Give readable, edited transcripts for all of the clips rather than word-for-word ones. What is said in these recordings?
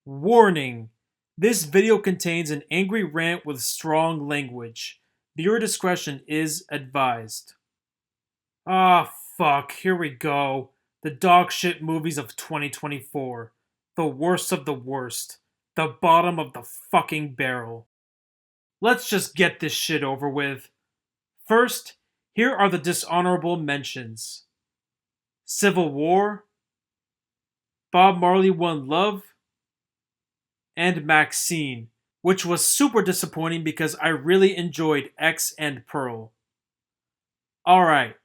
Warning! This video contains an angry rant with strong language. Viewer discretion is advised. Ah, fuck, here we go. The dog shit movies of 2024. The worst of the worst. The bottom of the fucking barrel. Let's just get this shit over with. First, here are the dishonorable mentions: Civil War, Bob Marley One Love, and Maxine, which was super disappointing because I really enjoyed X and Pearl. Alright,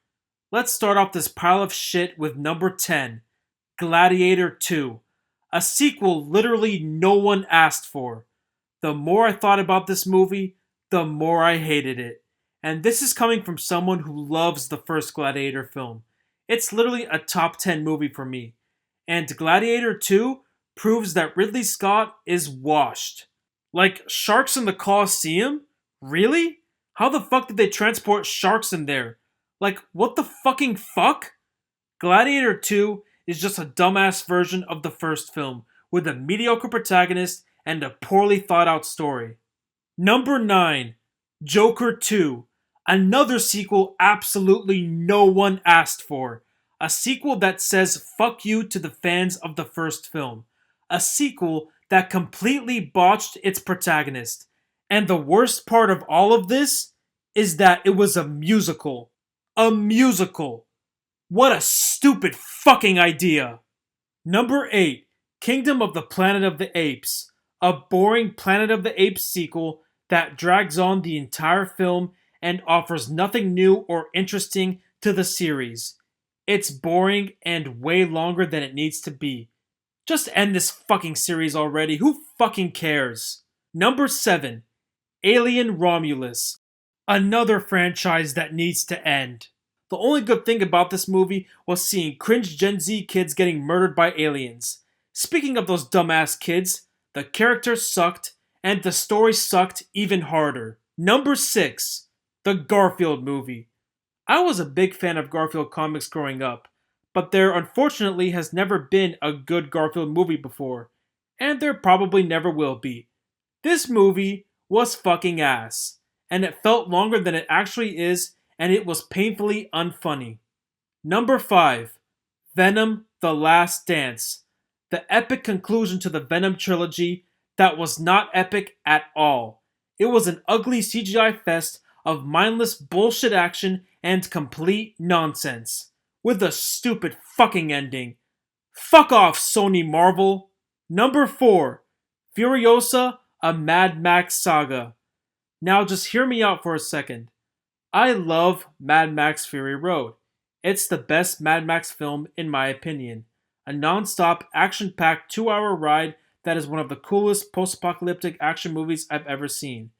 let's start off this pile of shit with number 10, Gladiator 2, a sequel literally no one asked for. The more I thought about this movie, the more I hated it. And this is coming from someone who loves the first Gladiator film. It's literally a top 10 movie for me. And Gladiator 2 proves that Ridley Scott is washed. Like, sharks in the Colosseum? Really? How the fuck did they transport sharks in there? Like, what the fucking fuck? Gladiator 2 is just a dumbass version of the first film, with a mediocre protagonist and a poorly thought out story. Number 9, Joker 2. Another sequel absolutely no one asked for. A sequel that says fuck you to the fans of the first film. A sequel that completely botched its protagonist. And the worst part of all of this is that it was a musical. A musical. What a stupid fucking idea. Number 8, Kingdom of the Planet of the Apes. A boring Planet of the Apes sequel that drags on the entire film and offers nothing new or interesting to the series. It's boring and way longer than it needs to be. Just end this fucking series already. Who fucking cares? Number 7, Alien Romulus. Another franchise that needs to end. The only good thing about this movie was seeing cringe Gen Z kids getting murdered by aliens. Speaking of those dumbass kids, the characters sucked, and the story sucked even harder. Number 6, the Garfield movie. I was a big fan of Garfield comics growing up, but there unfortunately has never been a good Garfield movie before, and there probably never will be. This movie was fucking ass, and it felt longer than it actually is, and it was painfully unfunny. Number 5, Venom: The Last Dance. The epic conclusion to the Venom trilogy that was not epic at all. It was an ugly CGI fest of mindless bullshit action and complete nonsense. With a stupid fucking ending. Fuck off, Sony Marvel! Number 4, Furiosa: A Mad Max Saga. Now just hear me out for a second. I love Mad Max Fury Road. It's the best Mad Max film in my opinion. A non-stop, action-packed 2-hour ride that is one of the coolest post-apocalyptic action movies I've ever seen.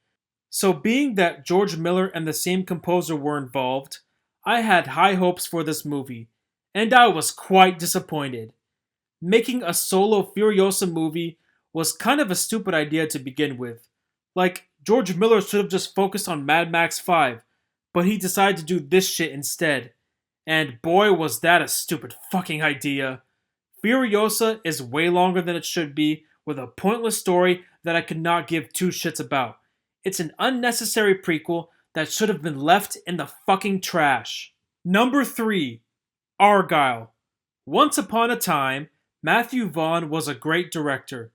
So being that George Miller and the same composer were involved, I had high hopes for this movie, and I was quite disappointed. Making a solo Furiosa movie was kind of a stupid idea to begin with. Like, George Miller should have just focused on Mad Max 5, but he decided to do this shit instead. And boy was that a stupid fucking idea. Furiosa is way longer than it should be, with a pointless story that I could not give two shits about. It's an unnecessary prequel that should have been left in the fucking trash. Number 3, Argylle. Once upon a time, Matthew Vaughn was a great director.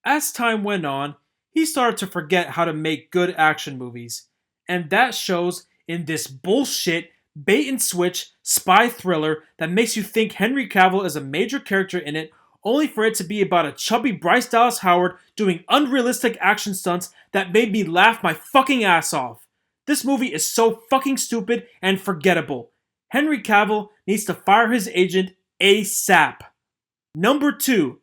As time went on, he started to forget how to make good action movies. And that shows in this bullshit bait and switch spy thriller that makes you think Henry Cavill is a major character in it, only for it to be about a chubby Bryce Dallas Howard doing unrealistic action stunts that made me laugh my fucking ass off. This movie is so fucking stupid and forgettable. Henry Cavill needs to fire his agent ASAP. Number 2,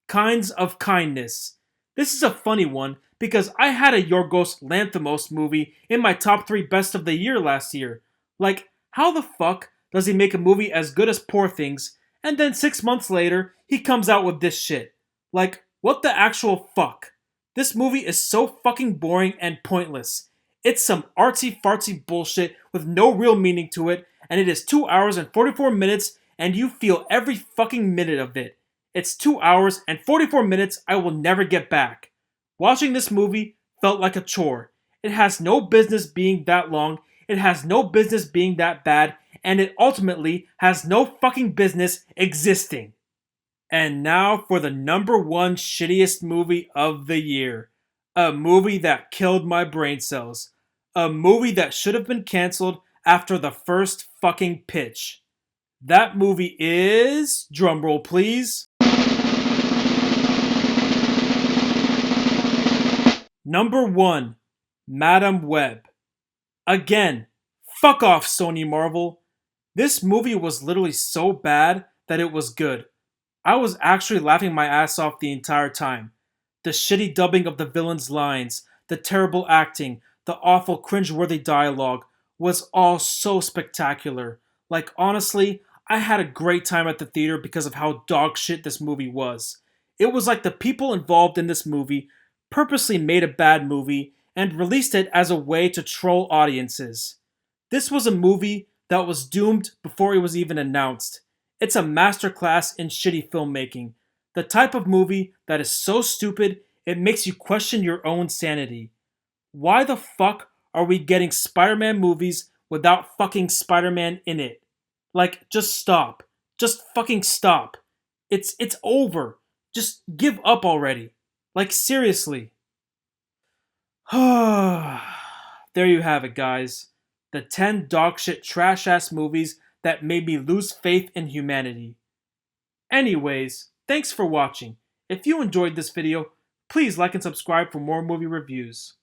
Kinds of Kindness. This is a funny one because I had a Yorgos Lanthimos movie in my top 3 best of the year last year. Like, how the fuck does he make a movie as good as Poor Things, and then 6 months later, he comes out with this shit? Like, what the actual fuck? This movie is so fucking boring and pointless. It's some artsy fartsy bullshit with no real meaning to it, and it is 2 hours and 44 minutes, and you feel every fucking minute of it. It's 2 hours and 44 minutes I will never get back. Watching this movie felt like a chore. It has no business being that long, it has no business being that bad, and it ultimately has no fucking business existing. And now for the number one shittiest movie of the year. A movie that killed my brain cells. A movie that should have been canceled after the first fucking pitch. That movie is, drumroll please, number 1, Madam Web. Again, fuck off Sony Marvel. This movie was literally so bad that it was good. I was actually laughing my ass off the entire time. The shitty dubbing of the villain's lines, the terrible acting, the awful cringeworthy dialogue was all so spectacular. Like honestly, I had a great time at the theater because of how dog shit this movie was. It was like the people involved in this movie purposely made a bad movie and released it as a way to troll audiences. This was a movie that was doomed before it was even announced. It's a masterclass in shitty filmmaking. The type of movie that is so stupid it makes you question your own sanity. Why the fuck are we getting Spider-Man movies without fucking Spider-Man in it? Like, just stop. Just fucking stop. It's over. Just give up already. Like, seriously. There you have it, guys. The 10 dogshit trash ass movies that made me lose faith in humanity. Anyways, thanks for watching. If you enjoyed this video, please like and subscribe for more movie reviews.